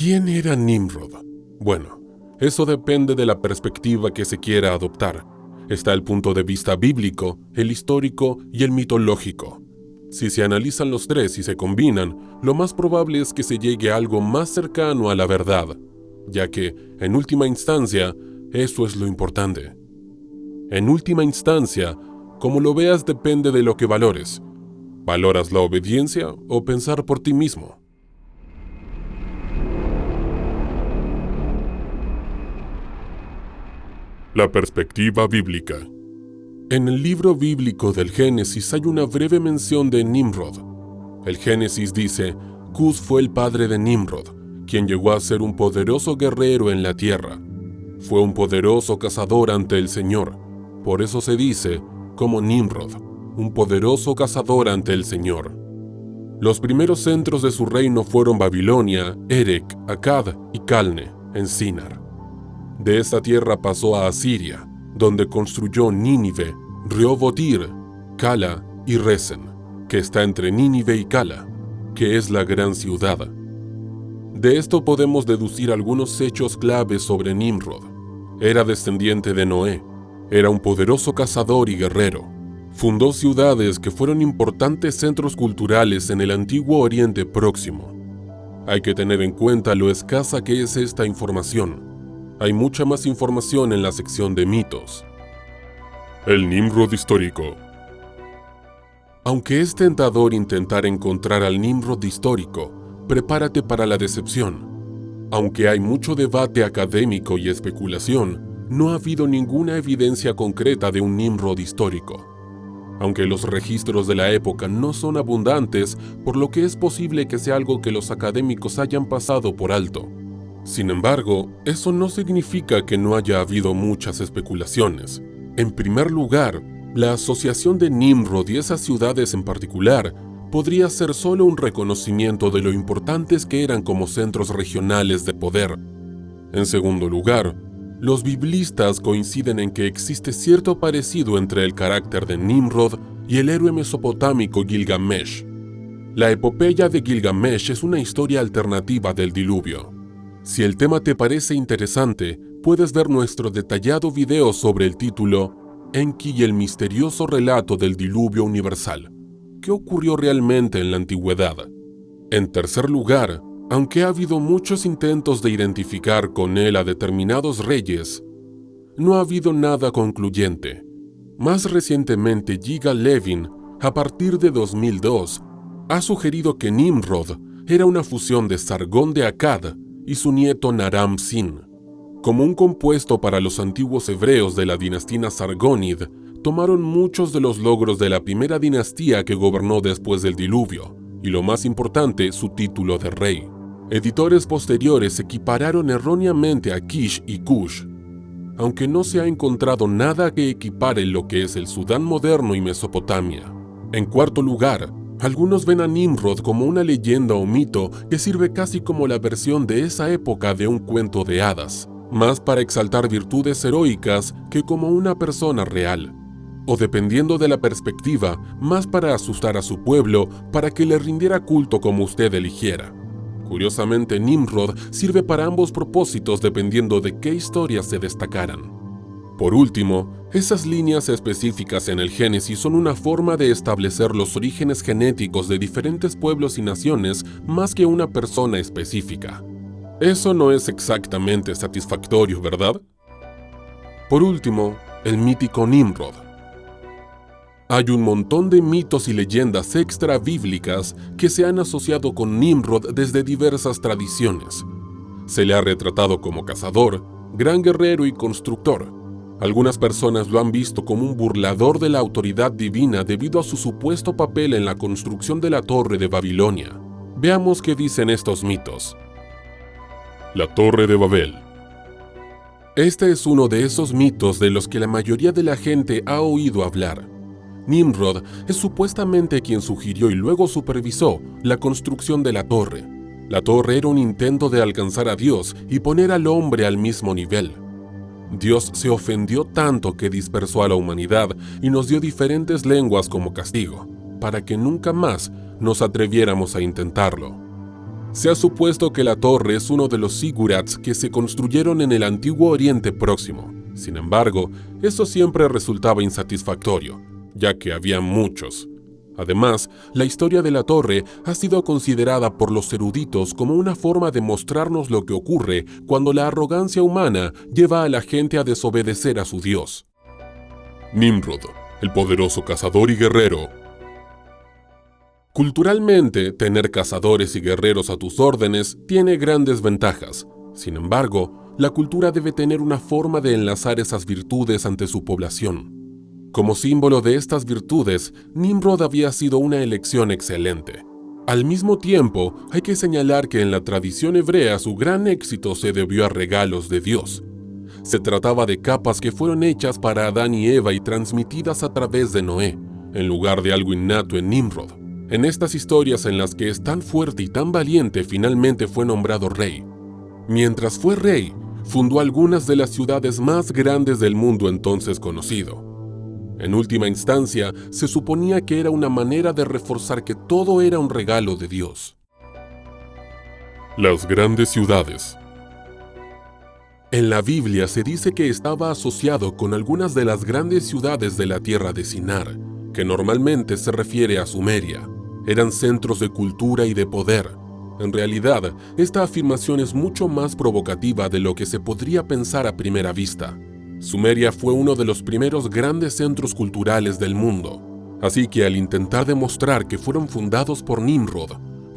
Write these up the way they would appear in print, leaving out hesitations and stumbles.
¿Quién era Nimrod? Bueno, eso depende de la perspectiva que se quiera adoptar. Está el punto de vista bíblico, el histórico y el mitológico. Si se analizan los tres y se combinan, lo más probable es que se llegue a algo más cercano a la verdad, ya que, en última instancia, eso es lo importante. En última instancia, como lo veas depende de lo que valores. ¿Valoras la obediencia o pensar por ti mismo? La perspectiva bíblica. En el libro bíblico del Génesis hay una breve mención de Nimrod. El Génesis dice, Cus fue el padre de Nimrod, quien llegó a ser un poderoso guerrero en la tierra. Fue un poderoso cazador ante el Señor. Por eso se dice, como Nimrod, un poderoso cazador ante el Señor. Los primeros centros de su reino fueron Babilonia, Erech, Akkad y Calne, en Sinar. De esta tierra pasó a Asiria, donde construyó Nínive, Rehoboth-ir, Cala y Resen, que está entre Nínive y Cala, que es la gran ciudad. De esto podemos deducir algunos hechos claves sobre Nimrod. Era descendiente de Noé, era un poderoso cazador y guerrero. Fundó ciudades que fueron importantes centros culturales en el antiguo Oriente Próximo. Hay que tener en cuenta lo escasa que es esta información. Hay mucha más información en la sección de mitos. El Nimrod histórico. Aunque es tentador intentar encontrar al Nimrod histórico, prepárate para la decepción. Aunque hay mucho debate académico y especulación, no ha habido ninguna evidencia concreta de un Nimrod histórico. Aunque los registros de la época no son abundantes, por lo que es posible que sea algo que los académicos hayan pasado por alto. Sin embargo, eso no significa que no haya habido muchas especulaciones. En primer lugar, la asociación de Nimrod y esas ciudades en particular podría ser solo un reconocimiento de lo importantes que eran como centros regionales de poder. En segundo lugar, los biblistas coinciden en que existe cierto parecido entre el carácter de Nimrod y el héroe mesopotámico Gilgamesh. La epopeya de Gilgamesh es una historia alternativa del diluvio. Si el tema te parece interesante, puedes ver nuestro detallado video sobre el título Enki y el misterioso relato del diluvio universal. ¿Qué ocurrió realmente en la antigüedad? En tercer lugar, aunque ha habido muchos intentos de identificar con él a determinados reyes, no ha habido nada concluyente. Más recientemente, Yigal Levin, a partir de 2002, ha sugerido que Nimrod era una fusión de Sargón de Akkad y su nieto Naram-Sin. Como un compuesto para los antiguos hebreos de la dinastía Sargónid, tomaron muchos de los logros de la primera dinastía que gobernó después del diluvio, y lo más importante, su título de rey. Editores posteriores equipararon erróneamente a Kish y Kush, aunque no se ha encontrado nada que equipare lo que es el Sudán moderno y Mesopotamia. En cuarto lugar, algunos ven a Nimrod como una leyenda o mito que sirve casi como la versión de esa época de un cuento de hadas, más para exaltar virtudes heroicas que como una persona real. O dependiendo de la perspectiva, más para asustar a su pueblo para que le rindiera culto como usted eligiera. Curiosamente, Nimrod sirve para ambos propósitos dependiendo de qué historias se destacaran. Por último, esas líneas específicas en el Génesis son una forma de establecer los orígenes genéticos de diferentes pueblos y naciones más que una persona específica. Eso no es exactamente satisfactorio, ¿verdad? Por último, el mítico Nimrod. Hay un montón de mitos y leyendas extra bíblicas que se han asociado con Nimrod desde diversas tradiciones. Se le ha retratado como cazador, gran guerrero y constructor. Algunas personas lo han visto como un burlador de la autoridad divina debido a su supuesto papel en la construcción de la Torre de Babilonia. Veamos qué dicen estos mitos. La Torre de Babel. Este es uno de esos mitos de los que la mayoría de la gente ha oído hablar. Nimrod es supuestamente quien sugirió y luego supervisó la construcción de la torre. La torre era un intento de alcanzar a Dios y poner al hombre al mismo nivel. Dios se ofendió tanto que dispersó a la humanidad y nos dio diferentes lenguas como castigo, para que nunca más nos atreviéramos a intentarlo. Se ha supuesto que la torre es uno de los zigurats que se construyeron en el antiguo Oriente Próximo. Sin embargo, eso siempre resultaba insatisfactorio, ya que había muchos. Además, la historia de la torre ha sido considerada por los eruditos como una forma de mostrarnos lo que ocurre cuando la arrogancia humana lleva a la gente a desobedecer a su Dios. Nimrod, el poderoso cazador y guerrero. Culturalmente, tener cazadores y guerreros a tus órdenes tiene grandes ventajas. Sin embargo, la cultura debe tener una forma de enlazar esas virtudes ante su población. Como símbolo de estas virtudes, Nimrod había sido una elección excelente. Al mismo tiempo, hay que señalar que en la tradición hebrea su gran éxito se debió a regalos de Dios. Se trataba de capas que fueron hechas para Adán y Eva y transmitidas a través de Noé, en lugar de algo innato en Nimrod. En estas historias en las que es tan fuerte y tan valiente, finalmente fue nombrado rey. Mientras fue rey, fundó algunas de las ciudades más grandes del mundo entonces conocido. En última instancia, se suponía que era una manera de reforzar que todo era un regalo de Dios. Las grandes ciudades. En la Biblia se dice que estaba asociado con algunas de las grandes ciudades de la tierra de Sinar, que normalmente se refiere a Sumeria. Eran centros de cultura y de poder. En realidad, esta afirmación es mucho más provocativa de lo que se podría pensar a primera vista. Sumeria fue uno de los primeros grandes centros culturales del mundo, así que al intentar demostrar que fueron fundados por Nimrod,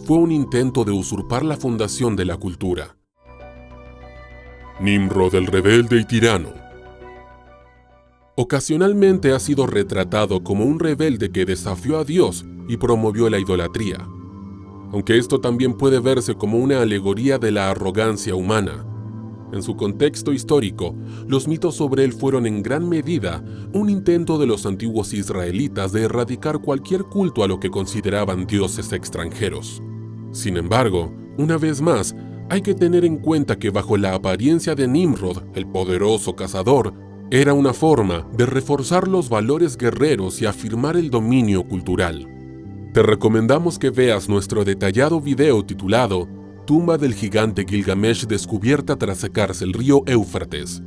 fue un intento de usurpar la fundación de la cultura. Nimrod el rebelde y tirano. Ocasionalmente ha sido retratado como un rebelde que desafió a Dios y promovió la idolatría, aunque esto también puede verse como una alegoría de la arrogancia humana. En su contexto histórico, los mitos sobre él fueron en gran medida un intento de los antiguos israelitas de erradicar cualquier culto a lo que consideraban dioses extranjeros. Sin embargo, una vez más, hay que tener en cuenta que bajo la apariencia de Nimrod, el poderoso cazador, era una forma de reforzar los valores guerreros y afirmar el dominio cultural. Te recomendamos que veas nuestro detallado video titulado Tumba del gigante Gilgamesh descubierta tras secarse el río Éufrates.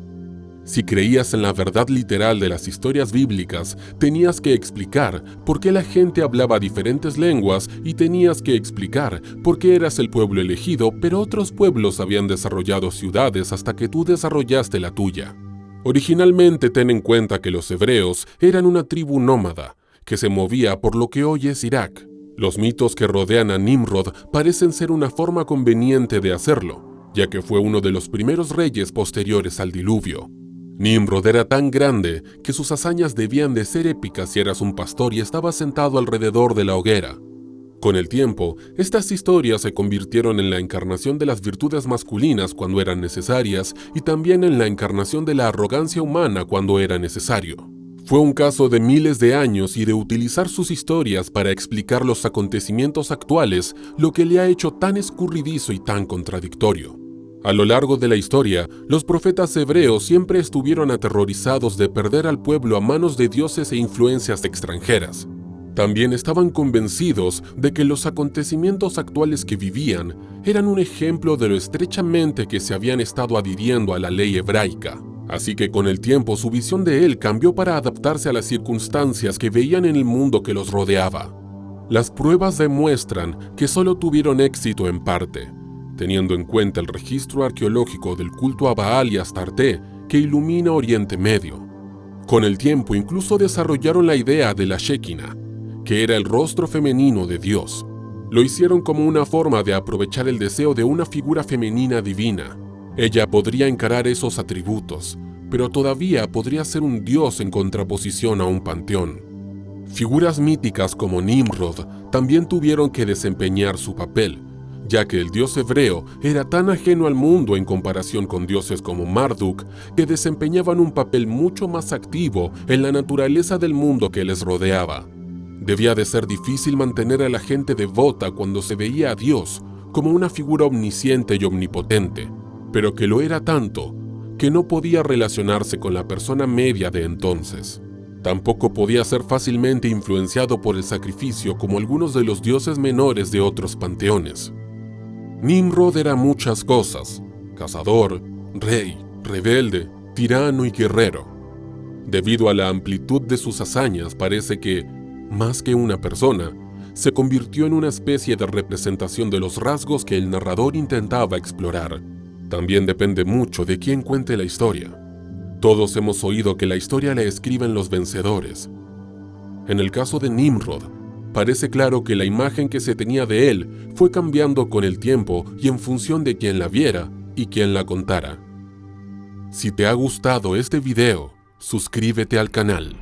Si creías en la verdad literal de las historias bíblicas, tenías que explicar por qué la gente hablaba diferentes lenguas y tenías que explicar por qué eras el pueblo elegido, pero otros pueblos habían desarrollado ciudades hasta que tú desarrollaste la tuya. Originalmente, ten en cuenta que los hebreos eran una tribu nómada, que se movía por lo que hoy es Irak. Los mitos que rodean a Nimrod parecen ser una forma conveniente de hacerlo, ya que fue uno de los primeros reyes posteriores al diluvio. Nimrod era tan grande que sus hazañas debían de ser épicas si eras un pastor y estabas sentado alrededor de la hoguera. Con el tiempo, estas historias se convirtieron en la encarnación de las virtudes masculinas cuando eran necesarias y también en la encarnación de la arrogancia humana cuando era necesario. Fue un caso de miles de años y de utilizar sus historias para explicar los acontecimientos actuales, lo que le ha hecho tan escurridizo y tan contradictorio. A lo largo de la historia, los profetas hebreos siempre estuvieron aterrorizados de perder al pueblo a manos de dioses e influencias extranjeras. También estaban convencidos de que los acontecimientos actuales que vivían eran un ejemplo de lo estrechamente que se habían estado adhiriendo a la ley hebraica. Así que con el tiempo su visión de él cambió para adaptarse a las circunstancias que veían en el mundo que los rodeaba. Las pruebas demuestran que solo tuvieron éxito en parte, teniendo en cuenta el registro arqueológico del culto a Baal y Astarte que ilumina Oriente Medio. Con el tiempo incluso desarrollaron la idea de la Shekinah, que era el rostro femenino de Dios. Lo hicieron como una forma de aprovechar el deseo de una figura femenina divina. Ella podría encarar esos atributos, pero todavía podría ser un dios en contraposición a un panteón. Figuras míticas como Nimrod también tuvieron que desempeñar su papel, ya que el dios hebreo era tan ajeno al mundo en comparación con dioses como Marduk, que desempeñaban un papel mucho más activo en la naturaleza del mundo que les rodeaba. Debía de ser difícil mantener a la gente devota cuando se veía a Dios como una figura omnisciente y omnipotente, pero que lo era tanto que no podía relacionarse con la persona media de entonces. Tampoco podía ser fácilmente influenciado por el sacrificio como algunos de los dioses menores de otros panteones. Nimrod era muchas cosas: cazador, rey, rebelde, tirano y guerrero. Debido a la amplitud de sus hazañas, parece que, más que una persona, se convirtió en una especie de representación de los rasgos que el narrador intentaba explorar. También depende mucho de quién cuente la historia. Todos hemos oído que la historia la escriben los vencedores. En el caso de Nimrod, parece claro que la imagen que se tenía de él fue cambiando con el tiempo y en función de quien la viera y quien la contara. Si te ha gustado este video, suscríbete al canal.